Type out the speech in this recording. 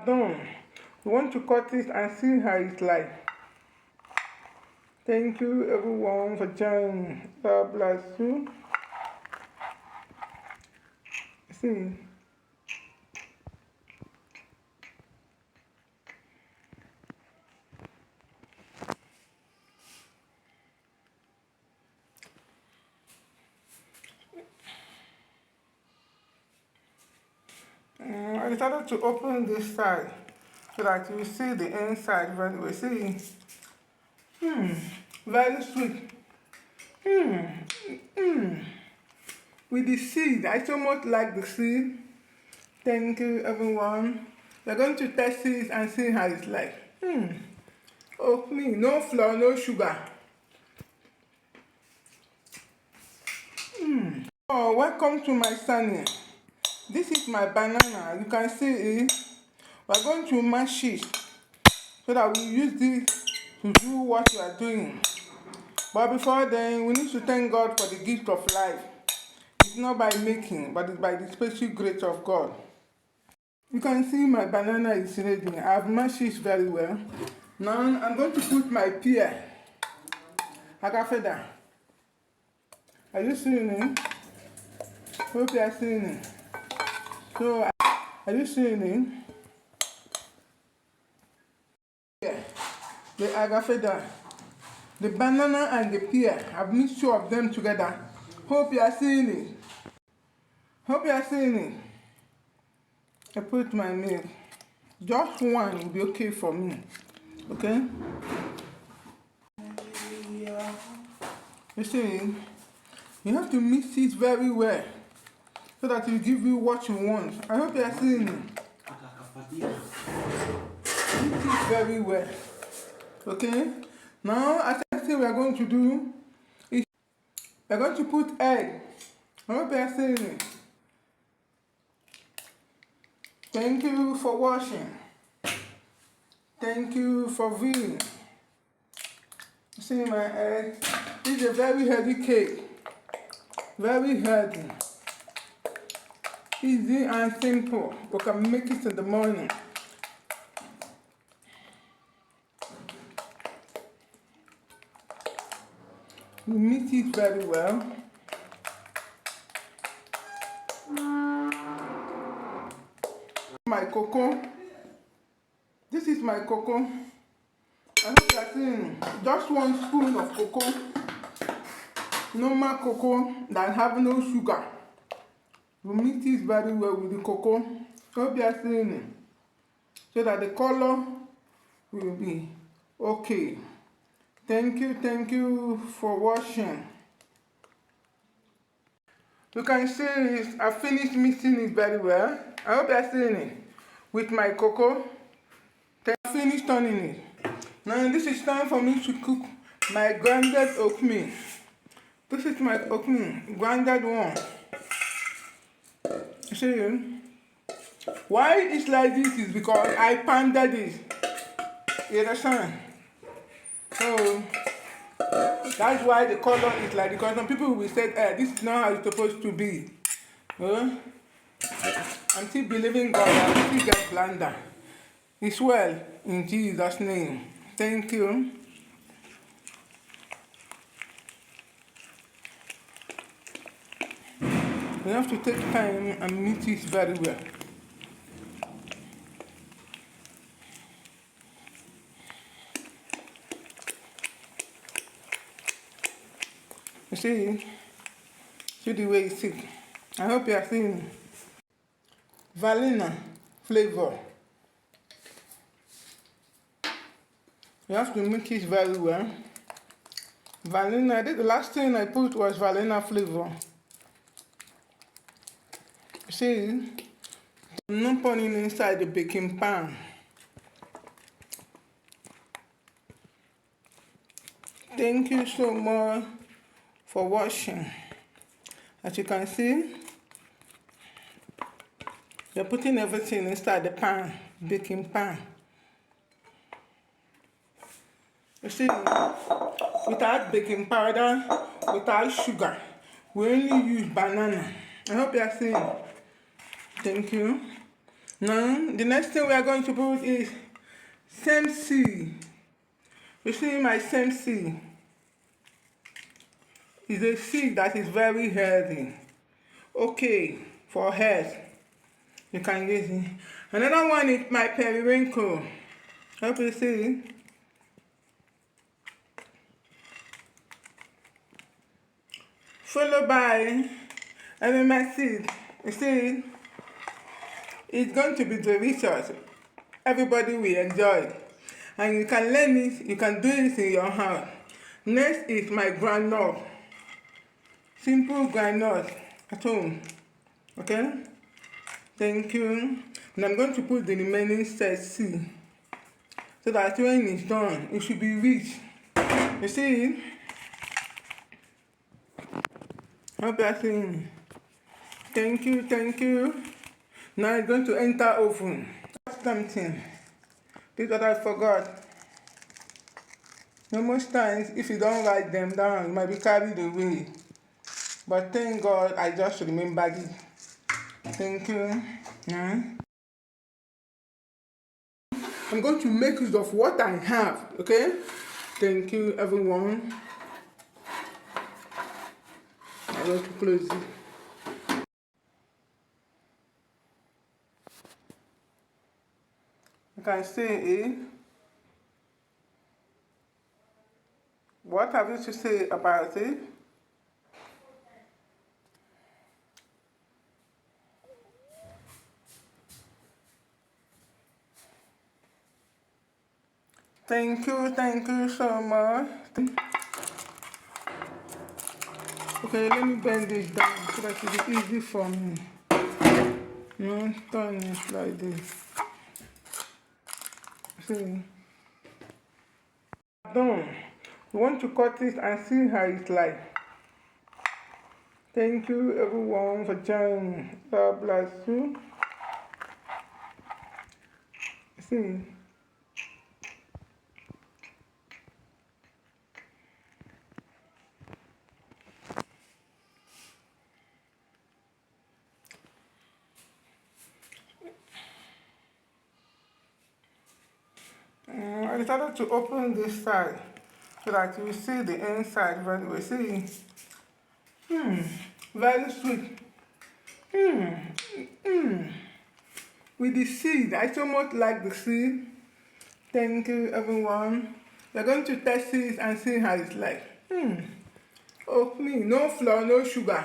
done. You want to cut it and see how it's like. Thank you everyone for joining. God bless you. See. I decided to open this side so that you see the inside very well. See, very sweet. With the seed, I so much like the seed. Thank you, everyone. We're going to test it and see how it's like. Oatmeal, no flour, no sugar. Oh, welcome to my channel. This is my banana. You can see it. We're going to mash it so that we use this to do what we are doing. But before then, we need to thank God for the gift of life. It's not by making, but it's by the special grace of God. You can see my banana is ready. I've mashed it very well. Now I'm going to put my pear. Agafeda. Are you seeing it? Hope you are seeing it. So, are you seeing it? Yeah. The agafeda, the banana and the pear. I've mixed two of them together. Hope you are seeing it. Hope you are seeing it. I put my milk. Just one will be okay for me. Okay? You see, you have to mix it very well so that it will give you what you want. I hope you are seeing it. Mix it very well. Okay? Now, as I say, we are going to do is we are going to put egg. I hope you are seeing it. Thank you for watching. Thank you for viewing. See my egg. It's a very healthy cake. Very healthy. Easy and simple. We can make it in the morning. We mix it very well. My cocoa. This is my cocoa. I hope you are seeing just 1 spoon of cocoa. Normal cocoa that have no sugar. We mix it very well with the cocoa. Hope you are seeing it. So that the color will be okay. Thank you for watching. You can see I finished mixing it very well. I hope you are seeing it with my cocoa. Then I finished turning it. Now this is time for me to cook my grounded oatmeal. This is my oatmeal, grounded one. You see, why it's like this is because I pounded it. You understand? So that's why the color is like, because some people will say, this is not how it's supposed to be. I'm still believing God, I still get blender. It's well, in Jesus' name. Thank you. You have to take time and mix it very well. You see the way it's thick. I hope you are seeing vanilla flavor. You have to mix it very well. Vanilla, the last thing I put was vanilla flavor. See, I'm not putting inside the baking pan. Thank you so much for watching. As you can see, you're putting everything inside the pan, baking pan. You see, without baking powder, without sugar, we only use banana. I hope you are seeing. Thank you. Now, the next thing we are going to put is Semsi. You see my Semsi is a seed that is very healthy. Okay, for health. You can use it. Another one is my periwinkle. Hope you see. Followed by MMS seed. You see, it's going to be delicious. Everybody will enjoy. And you can learn it, you can do it in your house. Next is my groundnut. Simple groundnut at home. Okay? Thank you. And I'm going to put the remaining set C. So that when it's done, it should be rich. You see? Hope you're seeing. Thank you, thank you. Now it's going to enter oven. Something. This is what I forgot. Now most times, if you don't write them down, you might be carried away. But thank God, I just remembered it. Thank you. Yeah. I'm going to make use of what I have, okay? Thank you, everyone. I'm going to close it. You can see, what have you to say about it? Thank you so much. Okay, let me bend this down so that it is easy for me. No, turn it like this. See? Done. You want to cut it and see how it's like. Thank you everyone for joining. God bless you. See? I decided to open this side so that you see the inside very well. See? Very sweet. With the seed, I so much like the seed. Thank you everyone. We're going to test it and see how it's like. Oatmeal, no flour, no sugar.